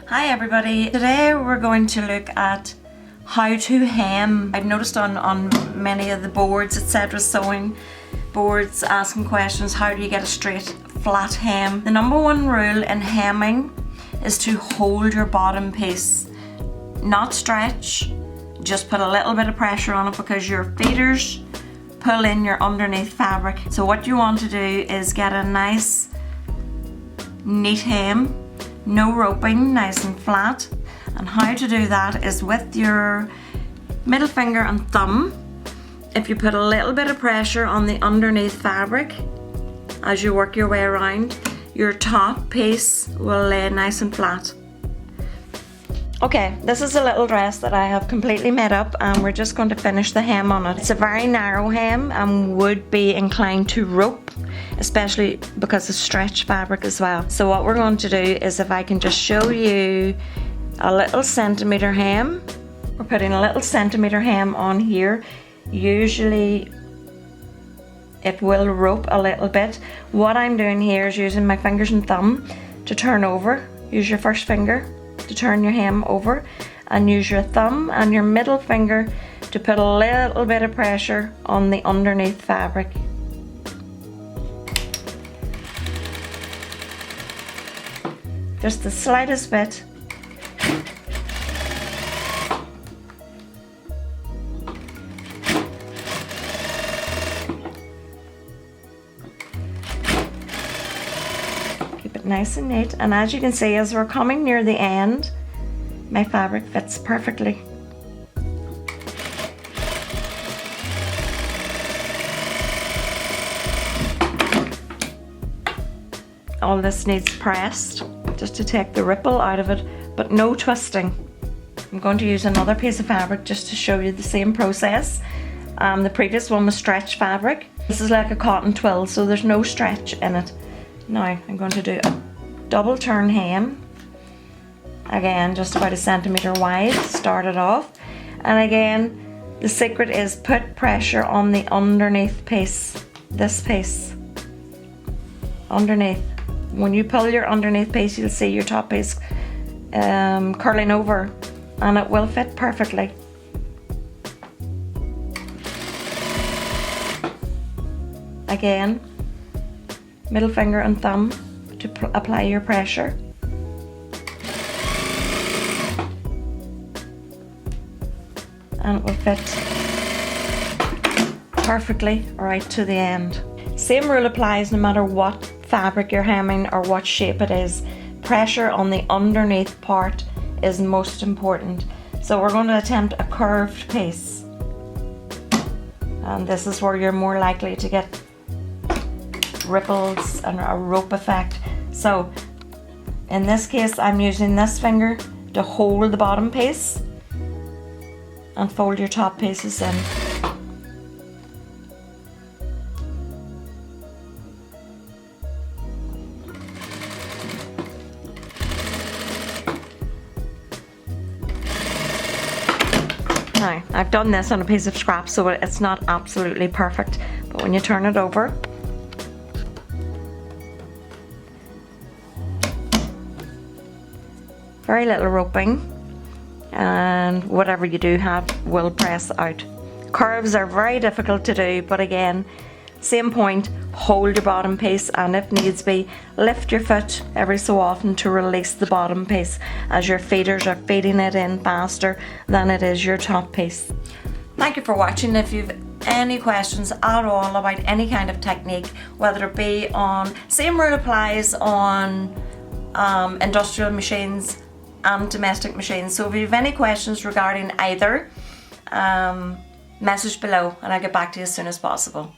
Hi everybody, today we're going to look at how to hem. I've noticed on many of the boards, etc., sewing boards, asking questions, how do you get a straight flat hem? The number one rule in hemming is to hold your bottom piece, not stretch, just put a little bit of pressure on it because your feeders pull in your underneath fabric. So what you want to do is get a nice neat hem, no roping, nice and flat. And how to do that is with your middle finger and thumb. If you put a little bit of pressure on the underneath fabric as you work your way around, your top piece will lay nice and flat. Okay, this is a little dress that I have completely made up and we're just going to finish the hem on it. It's a very narrow hem and would be inclined to rope, especially because of stretch fabric as well. So what we're going to do is, if I can just show you a little centimetre hem. We're putting a little centimetre hem on here. Usually it will rope a little bit. What I'm doing here is using my fingers and thumb to turn over. Use your first finger to turn your hem over and use your thumb and your middle finger to put a little bit of pressure on the underneath fabric. Just the slightest bit. Nice and neat, and as you can see, as we're coming near the end, my fabric fits perfectly. All this needs pressed just to take the ripple out of it, but no twisting. I'm going to use another piece of fabric just to show you the same process. The previous one was stretch fabric. This is like a cotton twill, so there's no stretch in it. Now I'm going to do a double turn hem, again just about a centimetre wide, start it off, and again the secret is put pressure on the underneath piece, this piece, underneath. When you pull your underneath piece, you'll see your top piece curling over and it will fit perfectly. Again, middle finger and thumb to apply your pressure. And it will fit perfectly right to the end. Same rule applies no matter what fabric you're hemming or what shape it is. Pressure on the underneath part is most important. So we're going to attempt a curved piece. And this is where you're more likely to get ripples and a rope effect. So in this case, I'm using this finger to hold the bottom piece and fold your top pieces in. Now, I've done this on a piece of scrap, so it's not absolutely perfect, but when you turn it over, very little roping, and whatever you do have will press out. Curves are very difficult to do, but again, same point, hold your bottom piece, and if needs be, lift your foot every so often to release the bottom piece, as your feeders are feeding it in faster than it is your top piece. Thank you for watching. If you've any questions at all about any kind of technique, whether it be on, same rule applies on industrial machines and domestic machines. So if you have any questions regarding either, message below and I'll get back to you as soon as possible.